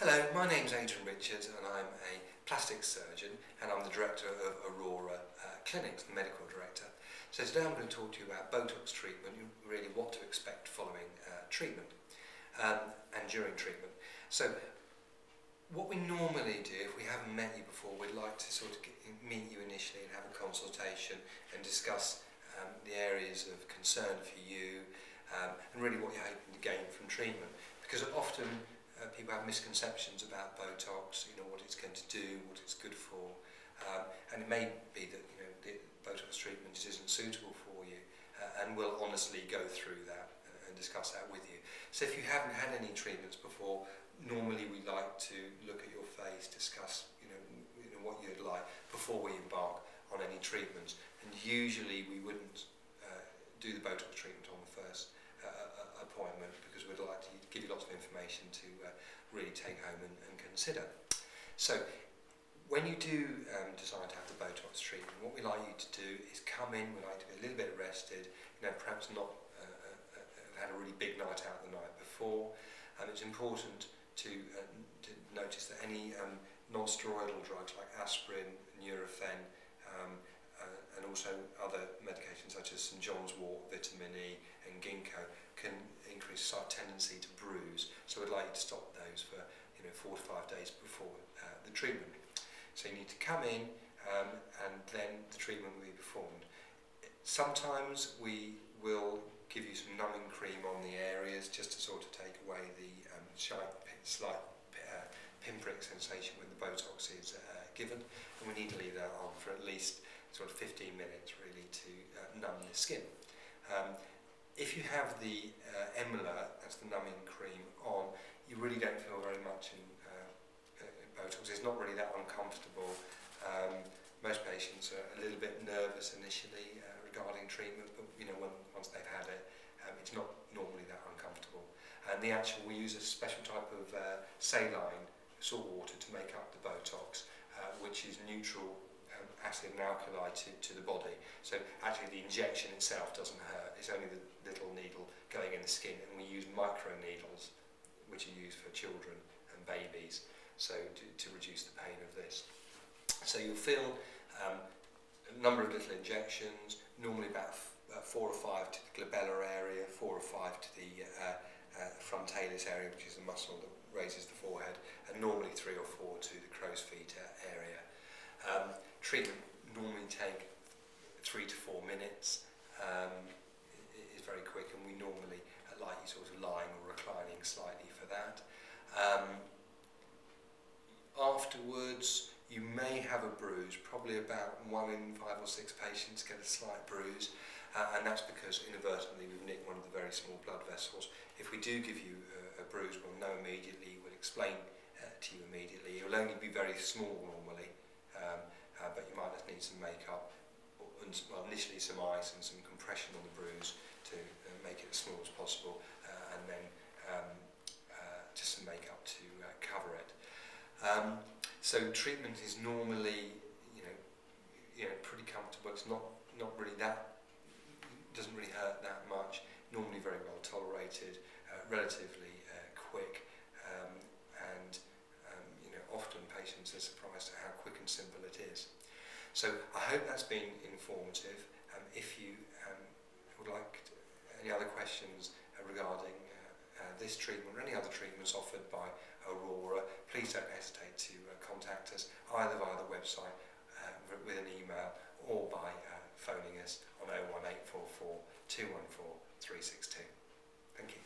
Hello, my name's Adrian Richards and I'm a plastic surgeon and I'm the director of Aurora Clinics, the medical director. So today I'm going to talk to you about Botox treatment, really what to expect following treatment and during treatment. So what we normally do, if we haven't met you before, we'd like to sort of meet you initially and have a consultation and discuss the areas of concern for you and really what you're hoping to gain from treatment. Because often people have misconceptions about Botox, what it's going to do, what it's good for, and it may be that the Botox treatment isn't suitable for you, and we'll honestly go through that and discuss that with you. So if you haven't had any treatments before, normally we like to look at your face, discuss what you'd like before we embark on any treatments, and usually we wouldn't do the Botox treatment on the first appointment because we'd like to give you lots of information to really take home and consider. So when you do decide to have the Botox treatment, what we like you to do is come in, we like to be a little bit rested, perhaps not have had a really big night out the night before, and it's important to notice that any non-steroidal drugs like aspirin, Nurofen, and also other medications such as St John's wort, vitamin E and ginkgo can increase our tendency to bruise. So we'd like you to stop those for 4 to 5 days before the treatment. So you need to come in and then the treatment will be performed. Sometimes we will give you some numbing cream on the areas just to sort of take away the slight pinprick sensation when the Botox is given, and we need to leave that on for at least sort of 15 minutes really to numb the skin. If you have the Emla, that's the numbing cream, on, you really don't feel very much in Botox. It's not really that uncomfortable. Most patients are a little bit nervous initially regarding treatment, but once they've had it, it's not normally that uncomfortable. And we use a special type of saline salt water to make up the Botox, which is neutral acid and alkali to the body. So actually the injection itself doesn't hurt, it's only the little needle going in the skin, and we use micro needles which are used for children and babies, so to reduce the pain of this. So you'll feel a number of little injections, normally about 4 or 5 to the glabellar area, 4 or 5 to the frontalis area, which is the muscle that raises the forehead, and normally 3 or 4 to the crow's feet area. Treatment normally take 3 to 4 minutes. It is very quick, and we normally like you sort of lying or reclining slightly for that. Afterwards, you may have a bruise. Probably about 1 in 5 or 6 patients get a slight bruise, and that's because inadvertently we've nicked one of the very small blood vessels. If we do give you a bruise, we'll know immediately, we'll explain to you immediately. It will only be very small normally, but you might just need some makeup, well, initially some ice and some compression on the bruise to make it as small as possible, and then just some makeup to cover it. So treatment is normally, pretty comfortable. It's not really that, doesn't really hurt that much. Normally very well tolerated, relatively quick, and often patients are surprised at how quick and simple it is. So I hope that's been informative. If you would like any other questions regarding this treatment or any other treatments offered by Aurora, please don't hesitate to contact us either via the website with an email or by phoning us on 01844 214 362. Thank you.